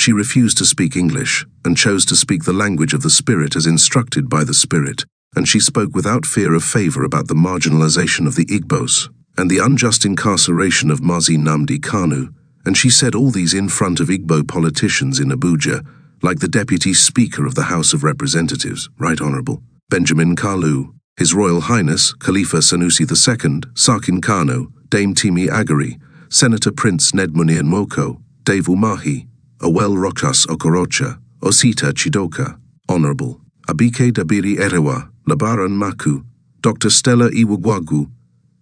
She refused to speak English and chose to speak the language of the Spirit as instructed by the Spirit, and she spoke without fear of favor about the marginalization of the Igbos and the unjust incarceration of Mazi Nnamdi Kanu, and she said all these in front of Igbo politicians in Abuja, like the Deputy Speaker of the House of Representatives, Right Honourable Benjamin Kalu, His Royal Highness Khalifa Sanusi II, Sakin Kano, Dame Timi Agari, Senator Prince Nedmunir Nwoko, Dave Umahi, Owel Rochas Okorocha, Osita Chidoka, Honourable Abike Dabiri Erewa, Labaran Maku, Dr. Stella Iwugwagu,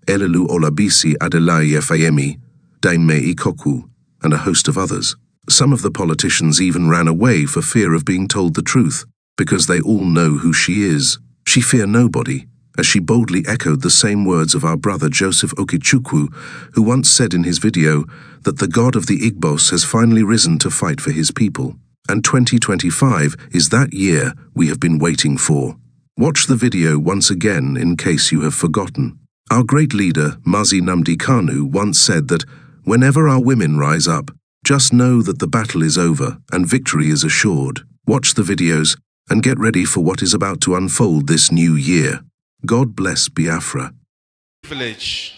Elelu Olabisi Adelaye Fayemi, Dame Mei Ikoku, and a host of others. Some of the politicians even ran away for fear of being told the truth, because they all know who she is. She fear nobody, as she boldly echoed the same words of our brother Joseph Okechukwu, who once said in his video that the God of the Igbos has finally risen to fight for his people. And 2025 is that year we have been waiting for. Watch the video once again in case you have forgotten. Our great leader, Mazi Nnamdi Kanu, once said that whenever our women rise up, just know that the battle is over and victory is assured. Watch the videos and get ready for what is about to unfold this new year. God bless Biafra. Village.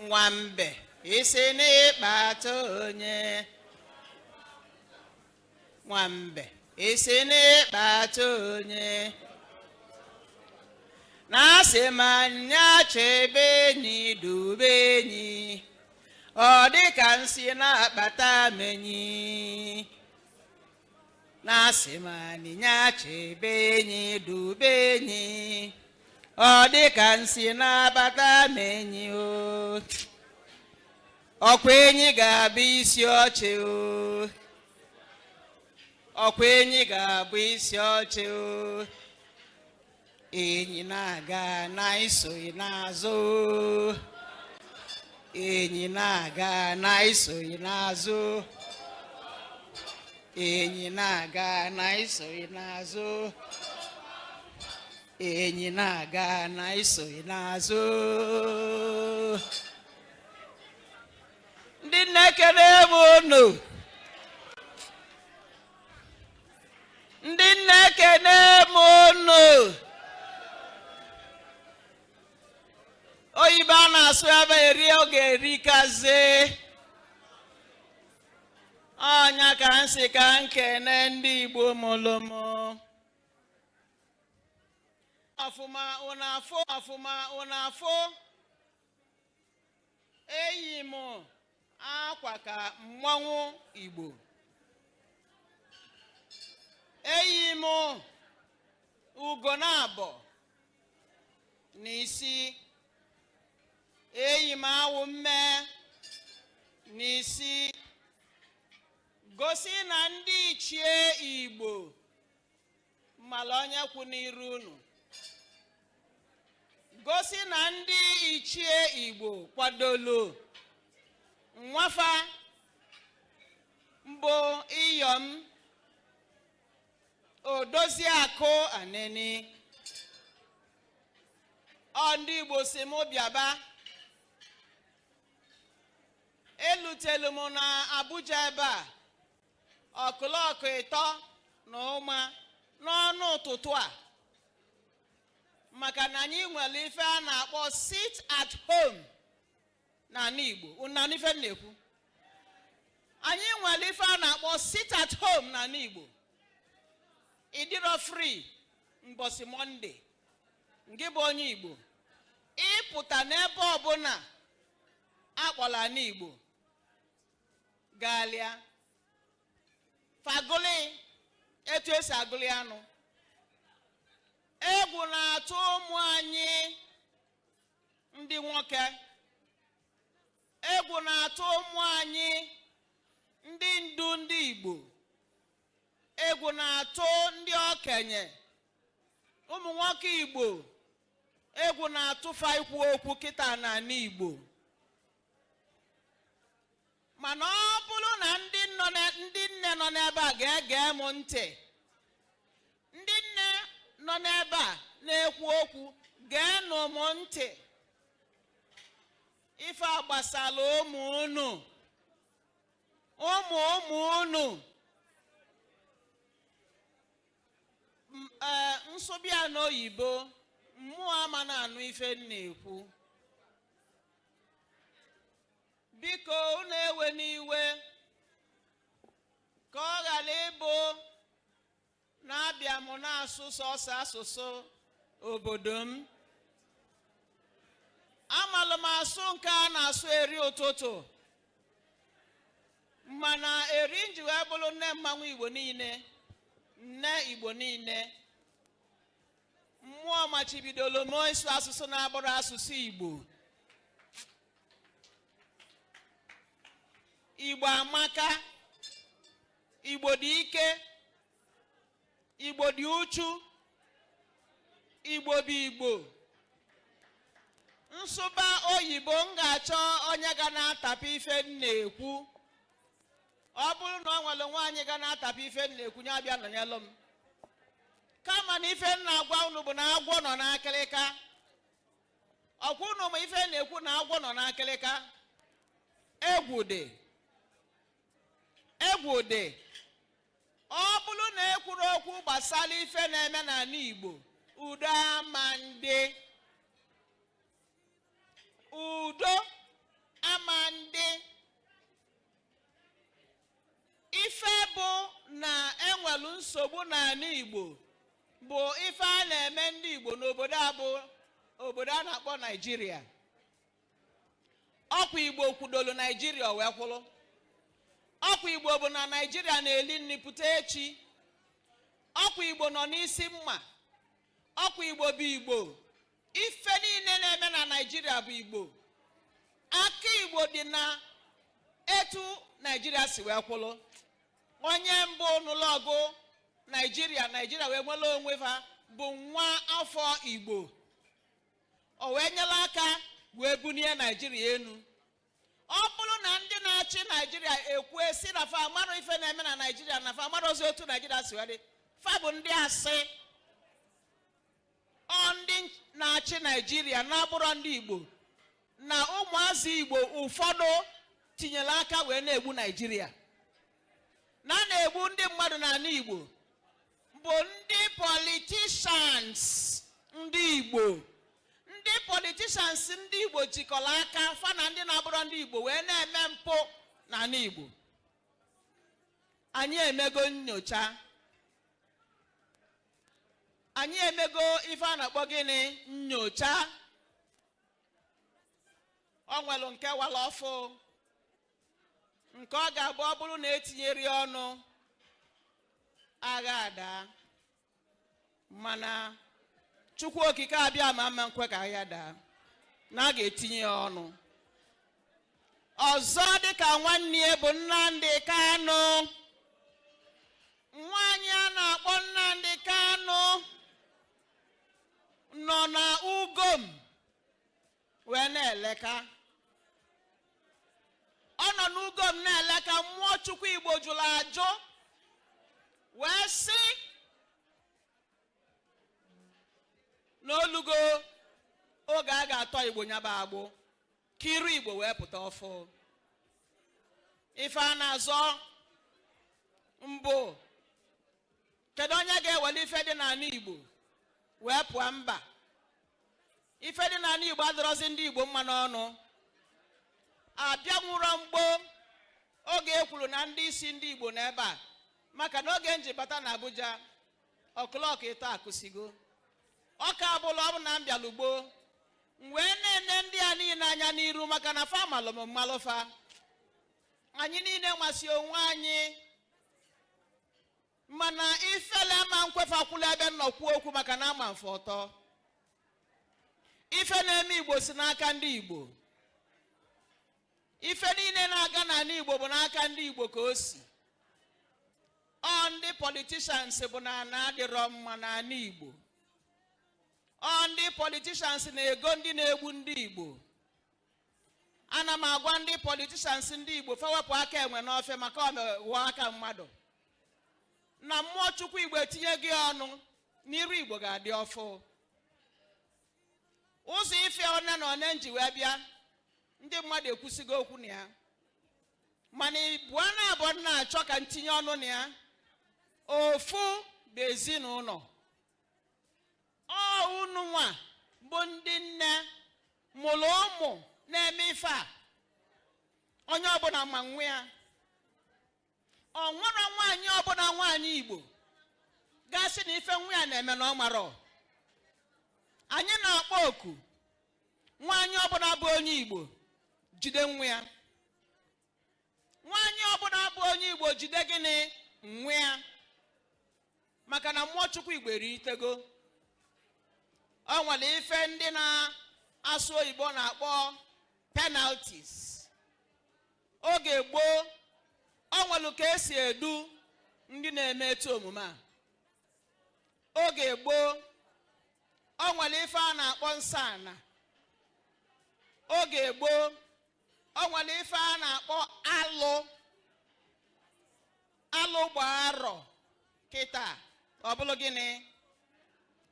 Nwambe isi n'ịkpata onye. Nwambe isi n'ịkpata onye. Na-asị ma nya chebe enyi dube enyi, ọ dị ka nsị na-akpata m enyi. Na-asị ma nya chebe enyi dube enyi, ọ dị ka nsị na-akpata m enyi o. Ọkwa enyi ga-abụ isi ọchị o. Ọkwa enyi ga-abụ isi ọchị o. Enyi na-aga na isoghị n'azụ. Enyi na-aga na isoghị n'azụ. Enyi na-aga na isoghị n'azụ. Enyi na-aga na isoghị n'azụ. Ndị na-ekele m unu. Ndị na-ekele m unu. Oyibo a na-asụ ebe eri oge erikaze. Ọnya ka nsị ka nkene ndị Igbo mụlụmụ. Ọfụma ụnafọ. Eyi m akwa ka mmọnwụ Igbo. Eyi m ugo na-abọ n'isi. Eyi m awụ mme n'isi. Gosi na ndị ichie Igbo mmalụ onye kwụ n'iru unu. Gosi na ndị ichie Igbo kwadolu nwafa mbụ Iyom Odoziakụ Aneni. Ọ ndị Igbo si mụ bịaba. Elutelu m na Abuja ebe a ọkụlọkụ 3 na ụma n'ọnụ ụtụtụ a, maka na anyị nwere ife a na-akpọ sit at home na Igbo. Una n'ife na-ekwu. Anyị nwere ife a na-akpọ sit at home na Igbo. Ịdịrọ free mbọsị Monday. Ngị bụ onye Igbo. Ịpụta n'ebe ọbụla akpọla n'Igbo. Galia. Fagoli etu esi agụli anụ. Egwu na-atụ ụmụ anyị ndị nwoke. Egwu na-atụ ụmụ anyị ndị ndu ndị Igbo. Egwu na-atụ ndị okenye. Ụmụ nwoke Igbo. Egwu na-atụfa ikwu okwu kịta na Igbo. mana ọ bụrụ na ndị nne nọ n'ebe a ga-ege m ntị, ndị nne nọ n'ebe a na-ekwu okwu geenụ m ntị. Ife a gbasara ụmụ unu, ụmụ unu. Nsụbịa n'oyibo, mmụọ ama na-anụ ife m na-ekwu. Biko unu ewe n'iwe, ka ọ ghara ịbụ na-abịa m na-asụ sọsọ asụsụ obodo m. Amalụ m asụ nke a na-asụ eri ụtụtụ, mana eri nji wee bụrụ nne mmanwụ Igbo niile, nne Igbo niile. Mmụọ machibidolo m ịsụ asụsụ na-abụrụ asụsụ Igbo. Igbo amaka, Igbo dị ike, Igbo dị uchu, Igbo bụ Igbo. Nsụba oyibo m ga-achọ onye ga na-atapụ ife m na-ekwu. Ọ bụrụ na ọ nwere nwaanyị ga na-atapụ ife m na-ekwu, ya bịa nọnyelụ m. Kama na ife m na-agwa unu bụ na agwọ nọ n'akịrịka. Ọkwa unu ma ife na-ekwu na agwọ nọ n'akịrịka. Egwu dị. Egwu dị. Ọ bụrụ na ekwuru okwu gbasara ife na-eme n'ala Igbo, udo ama ndị. Udo ama ndị. Ife bụ na enwelu nsogbu n'ala Igbo bụ ife a na-eme ndị Igbo n'obodo a bụ obodo a na-akpọ Naịjirịa. Ọkwa Igbo kwudolu Naịjirịa wee kwụrụ. Ọkwa Igbo bụ na Naịjirịa na-eli nri pụta echi. Ọkwa Igbo nọ n'isi mma. Ọkwa Igbo bụ Igbo. Ife niile na-eme na Naịjirịa bụ Igbo. Aka Igbo dị na etu Naịjirịa si wee kwụrụ. Onye mbụ n'ụlọ ọgụ Naịjirịa wee nwere onwe ha bụ nwa afọ Igbo. O wee nyere aka wee bunie Naịjirịa enu. Ọ bụrụ na ndị na-achị Naịjirịa ekwu si na fa amarọ ife na-eme na Naịjirịa, na fa amarọ ozi otu Naịjirịa si wee dị, fa bụ ndị asị. Ọ ndị na-achị Naịjirịa na-abụrọ ndị Igbo na ụmụazị Igbo ụfọdụ tinyere aka wee na-egbu Naịjirịa. Na-egbu ndị mmadụ n'ala Igbo bụ ndị politicians ndị Igbo. Ndị politicians ndị Igbo jikọrọ aka fa na ndị na-abụrọ ndị Igbo wee na-eme mpụ n'ala Igbo. Anyị emego nnyocha. Anyị emego ife a na-akpọ gịnị? Nnyocha. Ọ nwere nke wala ọfụ, nke ọ ga-abụ ọ bụrụ na etinyere ọnụ agha ada, mana Chukwu okike abịa ma mma nkwe ka agha daa, na a ga-etinye ya ọnụ. Ọzọ dịka nwanne ya bụ Nnamdi Kanu. Nwaanyị a na-akpọ Nnamdi Kanu nọ na Ugom wee na-eleka. Ọ nọ n'Ugom na-eleka, mmụọ Chukwu Igbo jụrụ ajụ wee sị n'olugo oge a ga-atọ Igbo nyaba agbụ ka iru Igbo wee pụta ọfụ. Ife a na-azọ mbụ, kedu onye ga-ewere ife dị n'ala Igbo wee pụọ mba? Ife dị n'ala Igbo adọrọzi ndị Igbo mma n'ọnụ. Abịa nwụrọ mgbo oge ekwuru na ndị isi ndị Igbo n'ebe a, maka na oge njibata na Abuja ọkụlọkụ ịtọ akụsigo. Ọka abụla ọ bụ na mbịalugbo wee na-ene ndị a niile anya n'iru, maka na fa malụ m mmalụfa. Anyị niile nwasị onwe anyị, mana ifele ama nkwefakwula ebe nnọkwu okwu maka na ama mfe ọtọ. Ife na-eme Igbo si n'aka ndị Igbo. Ife niile na-aga n'ala Igbo bụ n'aka ndị Igbo ka o si. Ọ ndị politicians bụ na na-adịrọ mma n'ala Igbo. Ọ ndị politicians na-ego ndị na-egbu ndị Igbo. ana m agwa ndị politicians ndị Igbo fewepụ aka enwe n'ofe maka ọmụwa aka mmadụ na mmụọ Chukwu Igbo etinye gị ọnụ n'iru Igbo ga-adị ọfụ. Ụzọ ife one na one nji wee bịa ndị mmadụ ekwusigo okwu na ya, mana Igbo na-abụ na-achọ ka ntinye ọnụ na ya. Ofu bụ ezinụlọ. Unu nwa bụ ndị nne mụrụ ụmụ na-eme ife a, onye ọbụla ma nwe ya. Ọ nwere nwaanyị ọbụla nwaanyị Igbo gasị na ife nwa ya na-eme na ọ mara. Anyị na-akpọ oku nwaanyị ọbụla bụ onye Igbo jide nwa ya. Nwaanyị ọbụla bụ onye Igbo jide gịnị? Nwa ya. Maka na mmụọ Chukwu Igbo eritego. Ọ nwere ife ndị na-asụ oyibo na-akpọ penalties. Oge gboo ọ nwere ka esi edu ndị na-eme etu omume a. Oge gboo ọ nwere ife a na-akpọ nsọ ana. Oge gboo ọ nwere ife a na-akpọ alụ gba arọ. Kịta ọ bụrụ gịnị?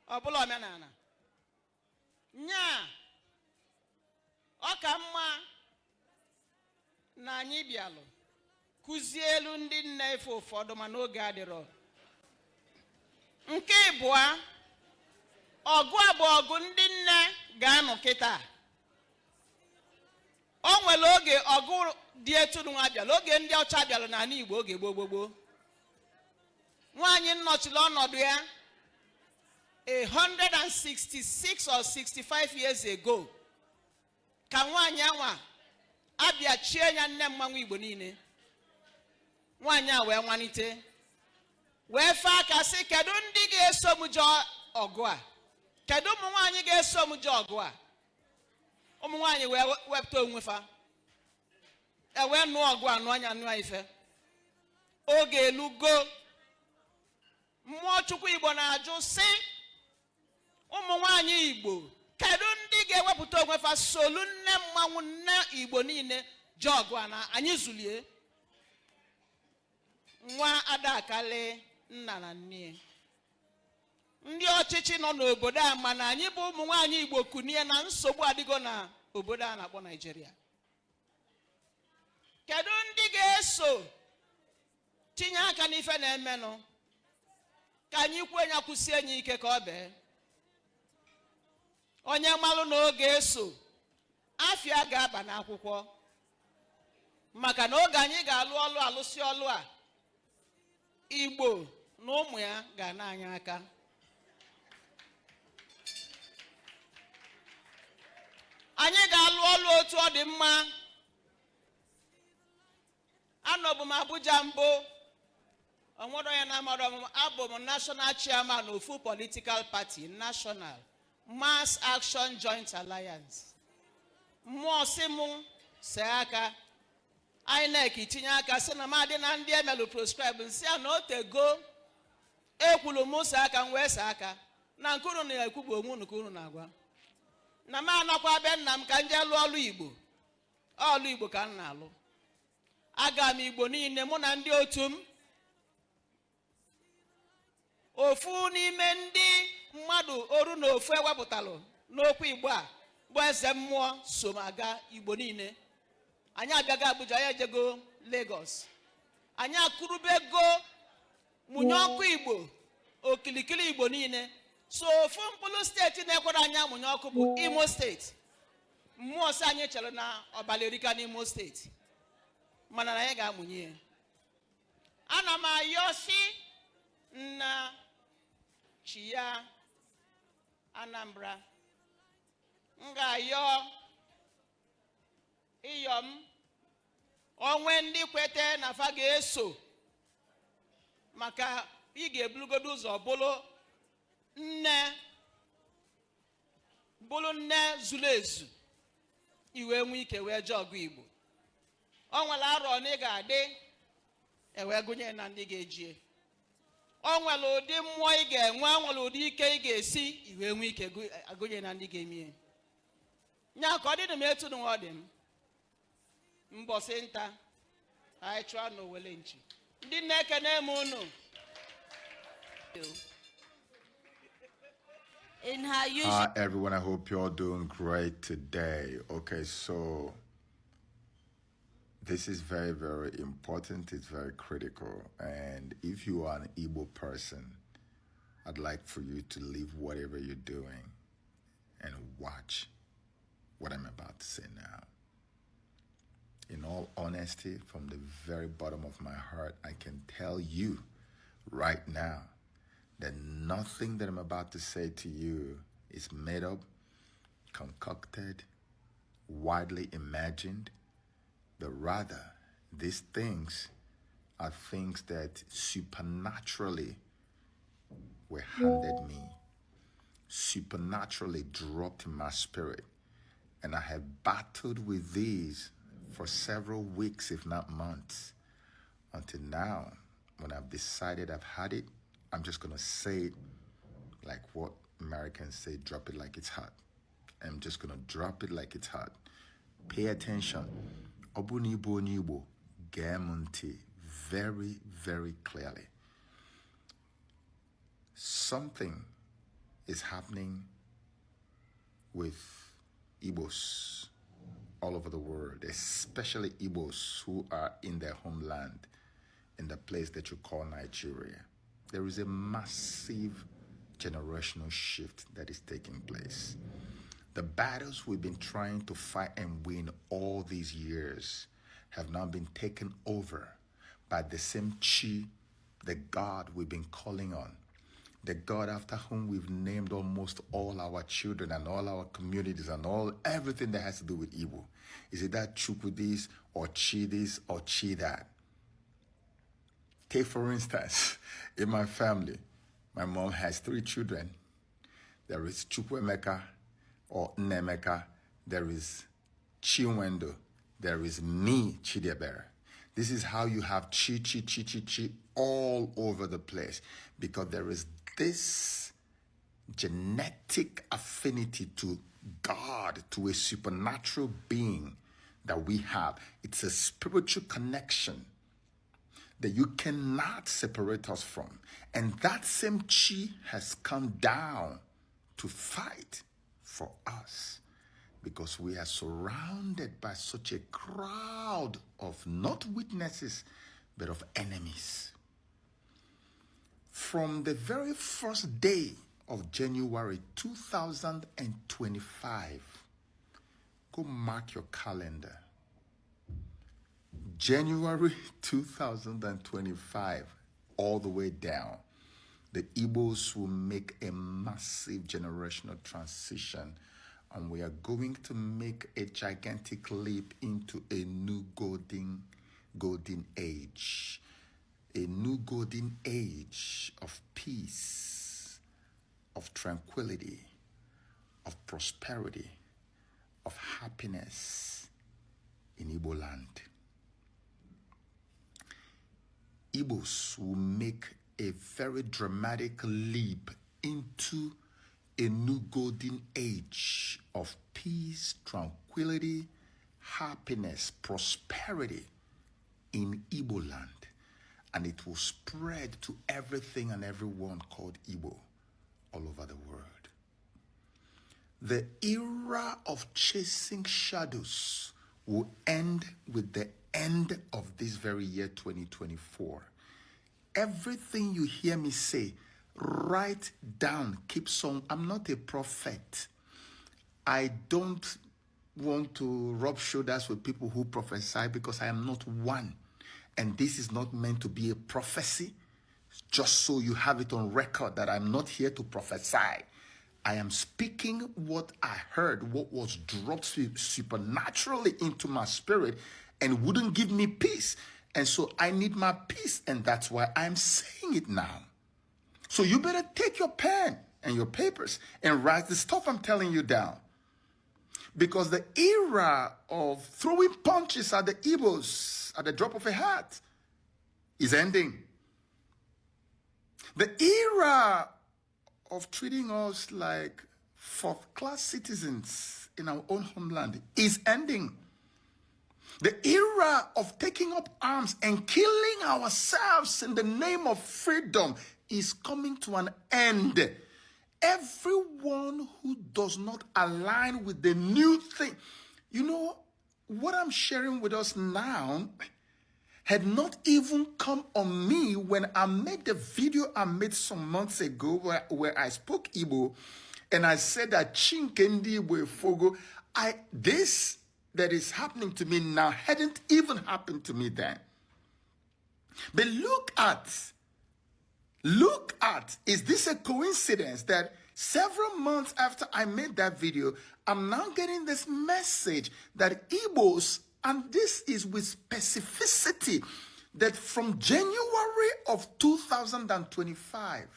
Ọ bụrụ omenala. Nya ọ ka mma na anyị bịalụ kụzie elu ndị nne ife ụfọdụ ma n'oge adịrọ. Nke ịbụa, ọgụ a bụ ọgụ ndị nne ga-anọ kịta. O nwere oge ọgụ dị etu nwa bịalụ, oge ndị ọcha bịalụ n'ala Igbo oge gboo. Nwaanyị nnọchiri ọnọdụ ya 166 or 65 years ago ka nwaanyị anwa abịa chie ya nne mmanwụ Igbo niile. Nwaanyị a wee nwanite wee fee aka sị, kedu ndị ga-eso m jee ọgụ a? Kedu ụmụ nwaanyị ga-eso m jee ọgụ a? Ụmụ nwaanyị wee wepụta onwe fa wee nụọ ọgụ a, nụọ anya nụọ ife. Oge elugo mmụọ Chukwu Igbo na-ajụ sị, ụmụ nwaanyị Igbo kedu ndị ga-ewepụta onwe fa solu nne mmanwụ nne Igbo niile jee ọgụ a? Na anyị zulie nwa Adakale nna na nne. Ndị ọchịchị nọ n'obodo a mana anyị bụ ụmụ nwaanyị Igbo kunie na nsogbu adịgo na obodo a na-akpọ Nigeria. Kedu ndị ga-eso tinye aka n'ife na-emenụ ka anyị kwuo ya kwụsie anyị ike ka ọ bee? Onye malụ na oge eso afịa ga-aba n'akwụkwọ, maka na oge anyị ga-alụ ọlụ alụsị ọlụ a, Igbo na ụmụ ya ga-ana anyị aka. Anyị ga-alụ ọlụ otu ọ dị mma. Anọbụ m Abuja mbụ, onwere onye na-amara ọmụmụ. Abụ m national chairman ofu political party, National Mass Action Joint Alliance. Mmụọ sị mụ see aka, INEC tinye aka sị na m adị na ndị emelu proscribe, nsị ya na otego ekwulu m see aka, m wee see aka na nke unu na-ekwu bụ onwe unu ka unu na-agwa na m anakwa be nna m ka m jee lụọ ọlụ Igbo. Ọlụ Igbo ka m na-alụ. Aga m Igbo niile mụ na ndị otu m. Ofu n'ime ndị mmadụ oru na ofu ewepụtalụ n'okwu Igbo a bụ eze mmụọ so m aga Igbo niile. Anyị abịago Abuja, anyị ejego Lagos. Anyị akụrụbego mụnye ọkụ Igbo okilikili Igbo niile. So ofu mkpụrụ steeti na-ekwere anyị amụnye ọkụ bụ Imo steeti. Mmụọ sị anyị chere na ọbalịrịka n'Imo steeti, mana na anyị ga-amụnye. Ana m ayọ si nna Chia Anambra, m ga-ayọ iyom onwe ndị kwete na fa ga-eso, maka ị ga-ebulugodo ụzọ bụrụ nne zuru ezu iwe nwe ike wee jee ọgụ Igbo. O nwere arọ na ị ga-adị ewe gụnye na ndị ga-ejie. O nwere ụdị mmụọ ị ga-enwe, o nwere ụdị ike ị ga-esi iwe nwe ike agụnye na ndị ga-emie. Nya ka ọ dị m etu na ọ dị m. mbọsị nta anyị chụọ n'Owele nchi ndị na-ekene m unu. In her usual. Hi everyone, I hope you're doing great today. Okay, so this is very, very important. It's very critical. And if you are an Igbo person, I'd like for you to leave whatever you're doing and watch what I'm about to say now. In all honesty, from the very bottom of my heart, I can tell you right now that nothing that I'm about to say to you is made up, concocted, widely imagined, but rather these things are things that supernaturally were handed me, supernaturally dropped in my spirit. And I have battled with these for several weeks, if not months, until now, when I've decided I've had it, I'm just going to say it like what Americans say, drop it like it's hot. I'm just going to drop it like it's hot. Pay attention. Obunibo Nibo, Gamunti, very, very clearly. Something is happening with Igbos all over the world, especially Igbos who are in their homeland, in the place that you call Nigeria. There is a massive generational shift that is taking place. The battles we've been trying to fight and win all these years have now been taken over by the same Chi, the God we've been calling on, the God after whom we've named almost all our children and all our communities and everything that has to do with Igbo. Is it that Chukwu this or Chi this or Chi that? Take for instance, in my family, my mom has 3 children. There is Chukwuemeka or Nnemeka. There is Chinwendo. There is me, Chidiebere. This is how you have Chi all over the place, because there is this genetic affinity to God, to a supernatural being that we have. It's a spiritual connection that you cannot separate us from. And that same Chi has come down to fight for us, because we are surrounded by such a crowd of not witnesses, but of enemies. From the very first day of January 2025, go mark your calendar. January 2025, all the way down, the Igbos will make a massive generational transition, and we are going to make a gigantic leap into a new golden age. A new golden age of peace, of tranquility, of prosperity, of happiness in Igbo land. Igbos will make a very dramatic leap into a new golden age of peace, tranquility, happiness, prosperity in Igbo land. And it will spread to everything and everyone called Igbo all over the world. The era of chasing shadows will end with the end of this very year 2024. Everything you hear me say, write down, keep some. I'm not a prophet. I don't want to rub shoulders with people who prophesy, because I am not one. And this is not meant to be a prophecy, just so you have it on record that I'm not here to prophesy. I am speaking what I heard, what was dropped supernaturally into my spirit and wouldn't give me peace. And so I need my peace, and that's why I'm saying it now. So you better take your pen and your papers and write the stuff I'm telling you down. Because the era of throwing punches at the Igbos at the drop of a hat is ending. The era of treating us like fourth-class citizens in our own homeland is ending. The era of taking up arms and killing ourselves in the name of freedom is coming to an end. Everyone who does not align with the new thing, you know, what I'm sharing with us now had not even come on me when I made the video I made some months ago where I spoke Igbo and I said that Chinkendi Fogo. This that is happening to me now hadn't even happened to me then. But look at, is this a coincidence that several months after I made that video, I'm now getting this message that Igbos, and this is with specificity, that from January of 2025,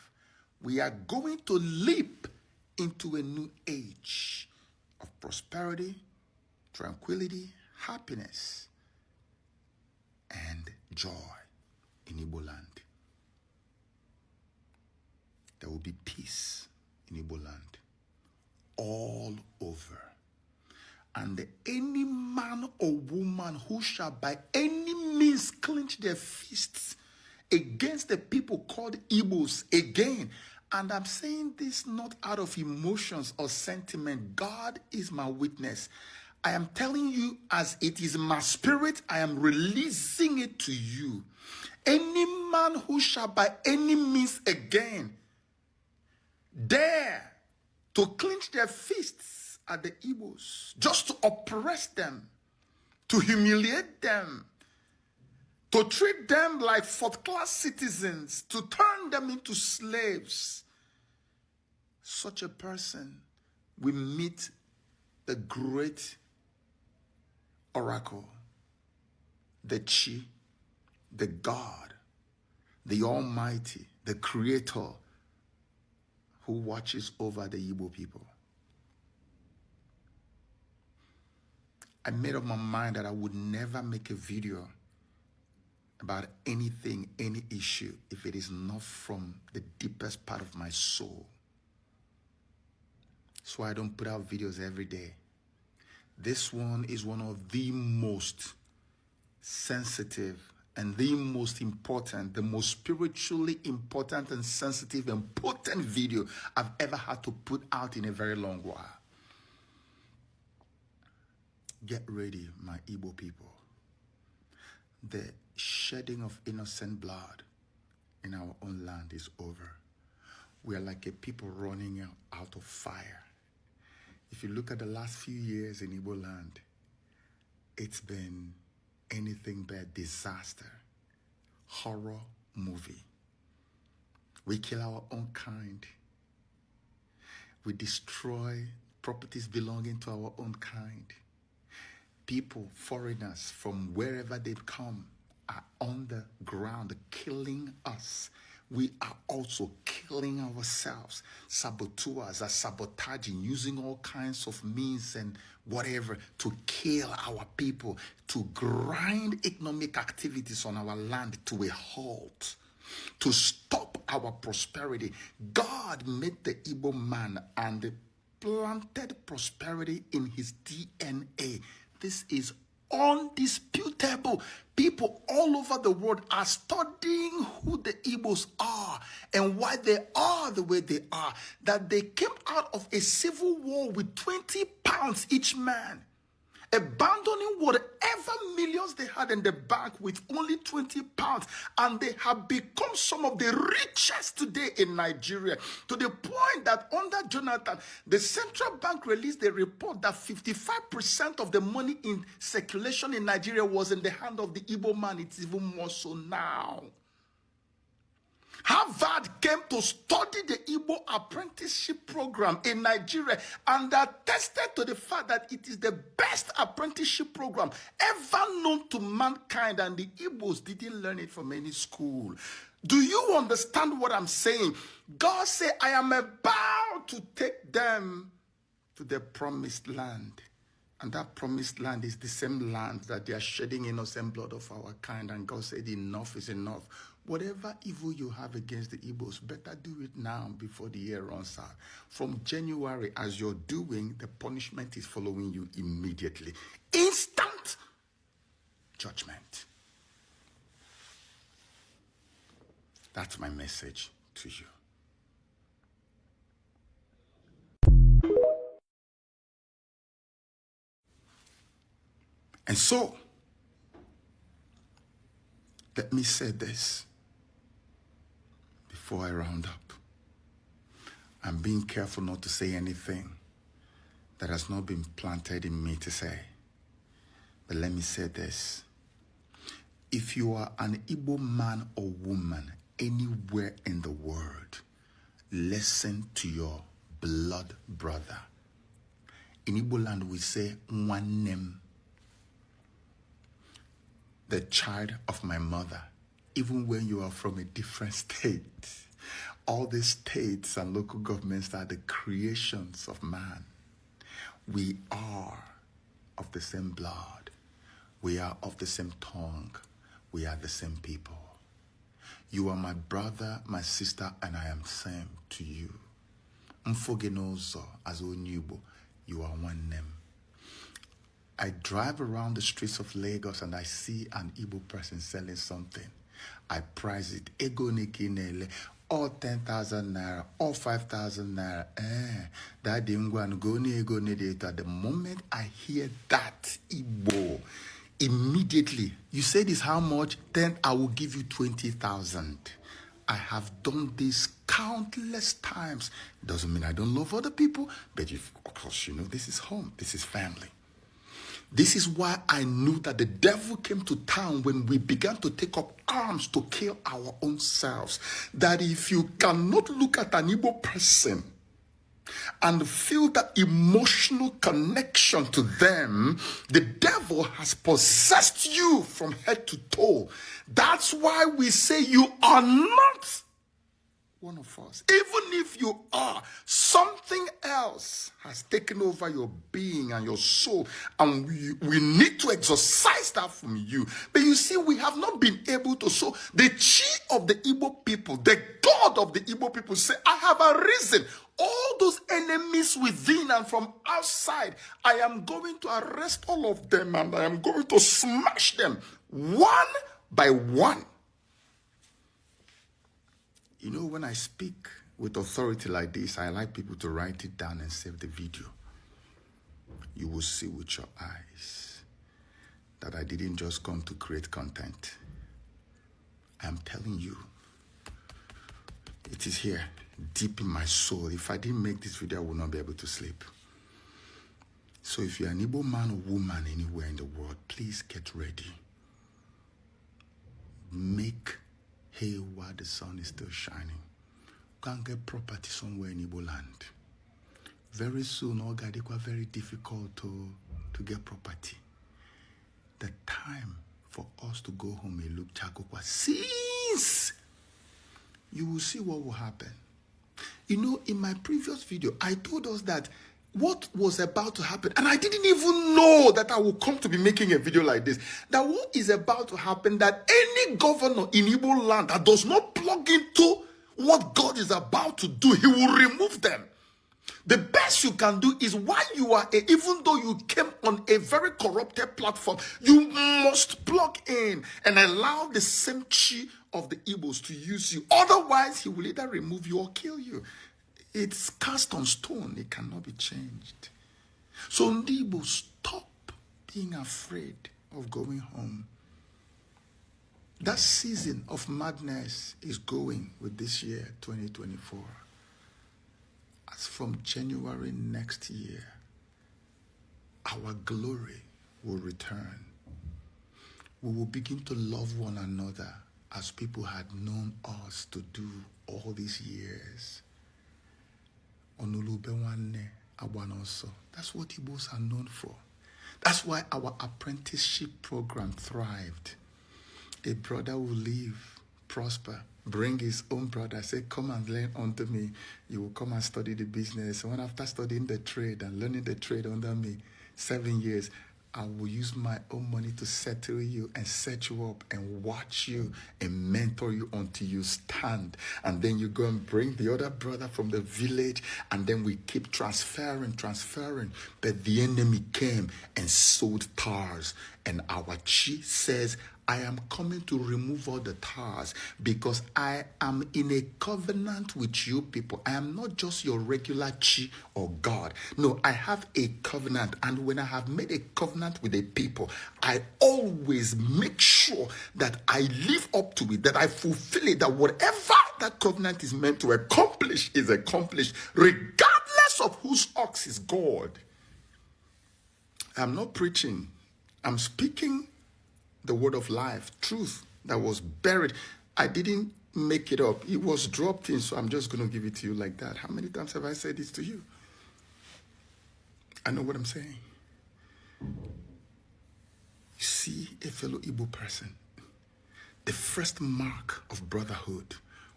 we are going to leap into a new age of prosperity, tranquility, happiness, and joy in Igbo land. There will be peace in Igbo land all over. And any man or woman who shall by any means clench their fists against the people called Igbos again, and I'm saying this not out of emotions or sentiment. God is my witness. I am telling you as it is my spirit, I am releasing it to you. Any man who shall by any means again dare to clench their fists at the Igbos, just to oppress them, to humiliate them, to treat them like fourth-class citizens, to turn them into slaves, such a person will meet the great oracle, the Chi, the God, the Almighty, the Creator, who watches over the Igbo people. I made up my mind that I would never make a video about anything, any issue, if it is not from the deepest part of my soul. So I don't put out videos every day. This one is one of the most sensitive and the most important, the most spiritually important and sensitive and potent video I've ever had to put out in a very long while. Get ready, my Igbo people. The shedding of innocent blood in our own land is over. We are like a people running out of fire. If you look at the last few years in Igbo land, it's been anything but disaster, horror movie. We kill our own kind. We destroy properties belonging to our own kind. People, foreigners from wherever they've come, are on the ground killing us. We are also killing ourselves. Saboteurs are sabotaging, using all kinds of means and whatever to kill our people, to grind economic activities on our land to a halt, to stop our prosperity. God made the Igbo man and planted prosperity in his DNA. This is undisputable. People all over the world are studying who the Igbos are and why they are the way they are. That they came out of a civil war with 20 pounds each man, abandoning whatever millions they had in the bank with only 20 pounds. And they have become some of the richest today in Nigeria, to the point that under Jonathan, the central bank released a report that 55% of the money in circulation in Nigeria was in the hand of the Igbo man. It's even more so now. Harvard came to study the Igbo apprenticeship program in Nigeria and attested to the fact that it is the best apprenticeship program ever known to mankind, and the Igbos didn't learn it from any school. Do you understand what I'm saying? God said, I am about to take them to the promised land. And that promised land is the same land that they are shedding innocent blood of our kind. And God said, enough is enough. Whatever evil you have against the Igbos, better do it now before the year runs out. From January, as you're doing, the punishment is following you immediately. Instant judgment. That's my message to you. And so, let me say this before I round up. I'm being careful not to say anything that has not been planted in me to say. But let me say this. If you are an Igbo man or woman anywhere in the world, listen to your blood brother. In Igbo land, we say, Nwannem, the child of my mother, even when you are from a different state. All these states and local governments are the creations of man. We are of the same blood. We are of the same tongue. We are the same people. You are my brother, my sister, and I am same to you. Mfogenozo as Onyubo, you are one name. I drive around the streets of Lagos and I see an Igbo person selling something. I price it. Ego nekinele, all 10,000 naira, all 5,000 naira. That didn't go and go ni ego ni data. The moment I hear that Igbo, immediately, you say this how much? Then I will give you 20,000. I have done this countless times. Doesn't mean I don't love other people, but of course, you know, this is home, this is family. This is why I knew that the devil came to town when we began to take up arms to kill our own selves. That if you cannot look at an Igbo person and feel that emotional connection to them, the devil has possessed you from head to toe. That's why we say you are not one of us. Even if you are, something else has taken over your being and your soul, and we need to exorcise that from you. But you see, we have not been able to. So the chi of the Igbo people, the God of the Igbo people say, I have arisen. All those enemies within and from outside, I am going to arrest all of them and I am going to smash them one by one. You know, when I speak with authority like this, I like people to write it down and save the video. You will see with your eyes that I didn't just come to create content. I'm telling you, it is here, deep in my soul. If I didn't make this video, I would not be able to sleep. So if you're an Igbo man or woman anywhere in the world, please get ready. Make hay while the sun is still shining. Go and get property somewhere in Igbo land. Very soon, all guys, it's very difficult to get property. The time for us to go home and look Chakokwa, since you will see what will happen. You know, in my previous video, I told us that what was about to happen, and I didn't even know that I would come to be making a video like this, that what is about to happen, that any governor in Igbo land that does not plug into what God is about to do, he will remove them. The best you can do is, while you are, even though you came on a very corrupted platform, you must plug in and allow the same chi of the Igbos to use you. Otherwise, he will either remove you or kill you. It's cast on stone. It cannot be changed. So Igbo, stop being afraid of going home. That season of madness is going with this year, 2024. As from January next year, our glory will return. We will begin to love one another as people had known us to do all these years. That's what Igbos are known for. That's why our apprenticeship program thrived. A brother will live, prosper, bring his own brother, say, come and learn under me. You will come and study the business. And when after studying the trade and learning the trade under me, 7 years, I will use my own money to settle you and set you up and watch you and mentor you until you stand. And then you go and bring the other brother from the village, and then we keep transferring. But the enemy came and sowed tares. And our chi says, I am coming to remove all the tares because I am in a covenant with you people. I am not just your regular chi or God. No, I have a covenant. And when I have made a covenant with a people, I always make sure that I live up to it, that I fulfill it, that whatever that covenant is meant to accomplish is accomplished, regardless of whose ox is God. I'm not preaching. I'm speaking the word of life, truth that was buried. I didn't make it up. It was dropped in, so I'm just going to give it to you like that. How many times have I said this to you? I know what I'm saying. You see a fellow Igbo person, the first mark of brotherhood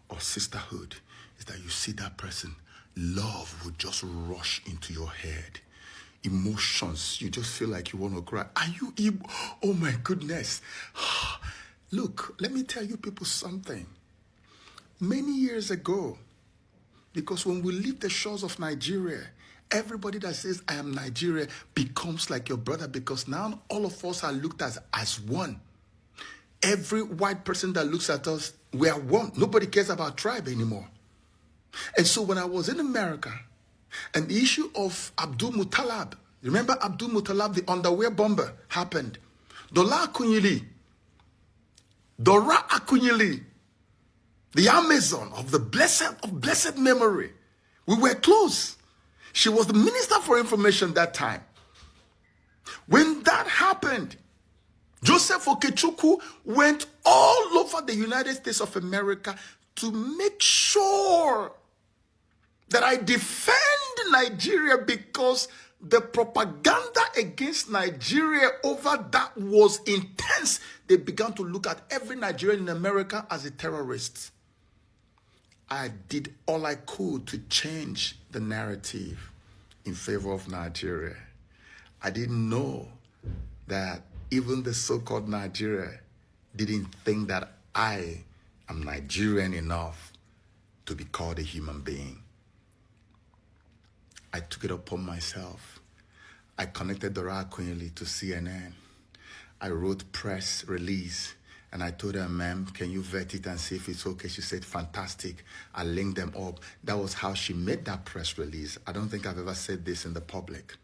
or sisterhood is that you see that person, love will just rush into your head. Emotions, you just feel like you want to cry. Are you Igbo? Oh my goodness. Look, let me tell you people something. Many years ago, because when we leave the shores of Nigeria, everybody that says I am Nigeria becomes like your brother, because now all of us are looked at as one. Every white person that looks at us, we are one. Nobody cares about tribe anymore. And so when I was in America, and the issue of Abdul Muttalib, remember Abdul Muttalib, the underwear bomber, happened. Dora Akunyili, the Amazon of the blessed memory. We were close. She was the Minister for Information that time. When that happened, Joseph Okechukwu went all over the United States of America to make sure that I defend Nigeria, because the propaganda against Nigeria over that was intense. They began to look at every Nigerian in America as a terrorist. I did all I could to change the narrative in favor of Nigeria. I didn't know that even the so-called Nigeria didn't think that I am Nigerian enough to be called a human being. I took it upon myself. I connected Dora Akunyili to CNN. I wrote press release, and I told her, ma'am, can you vet it and see if it's okay? She said, fantastic. I linked them up. That was how she made that press release. I don't think I've ever said this in the public.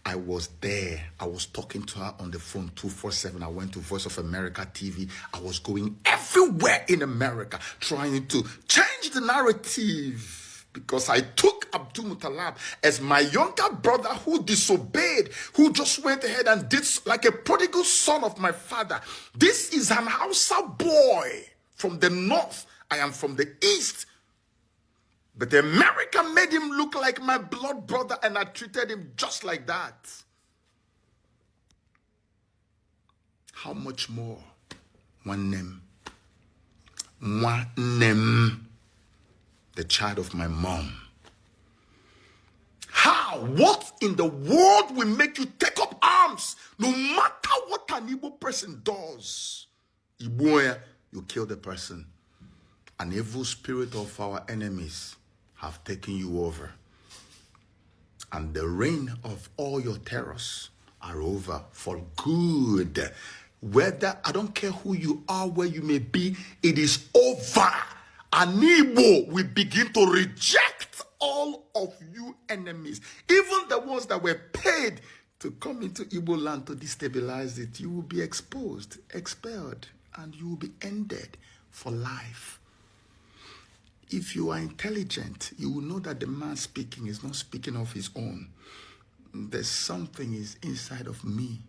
I was there. I was talking to her on the phone 24/7. I went to Voice of America TV. I was going everywhere in America trying to change the narrative, because I took Abdul Muttalib as my younger brother who disobeyed, who just went ahead and did like a prodigal son of my father. This is an Hausa boy from the north. I am from the east. But America made him look like my blood brother, and I treated him just like that. How much more? One name. The child of my mom. How? What in the world will make you take up arms? No matter what an Igbo person does, Igbo, you kill the person. An evil spirit of our enemies have taken you over. And the reign of all your terrors are over for good. Whether, I don't care who you are, where you may be, it is over. And Igbo will begin to reject all of you enemies. Even the ones that were paid to come into Igbo land to destabilize it. You will be exposed, expelled, and you will be ended for life. If you are intelligent, you will know that the man speaking is not speaking of his own. There's something is inside of me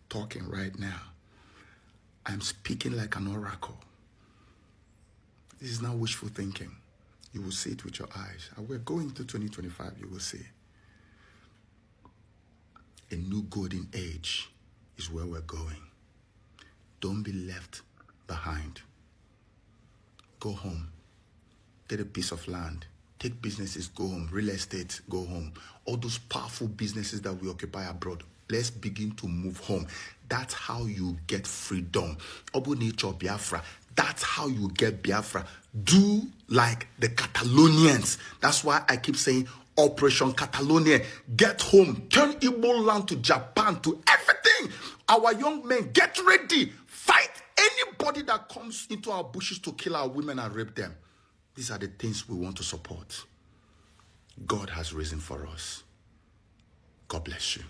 talking right now. I'm speaking like an oracle. This is not wishful thinking. You will see it with your eyes. And we're going to 2025, you will see. A new golden age is where we're going. Don't be left behind. Go home. Get a piece of land. Take businesses, go home. Real estate, go home. All those powerful businesses that we occupy abroad, Let's begin to move home. That's how you get freedom. Obu nature Biafra. That's how you get Biafra. Do like the Catalonians. That's why I keep saying Operation Catalonia. Get home. Turn Igbo land to Japan, to everything. Our young men, get ready. Fight anybody that comes into our bushes to kill our women and rape them. These are the things we want to support. God has risen for us. God bless you.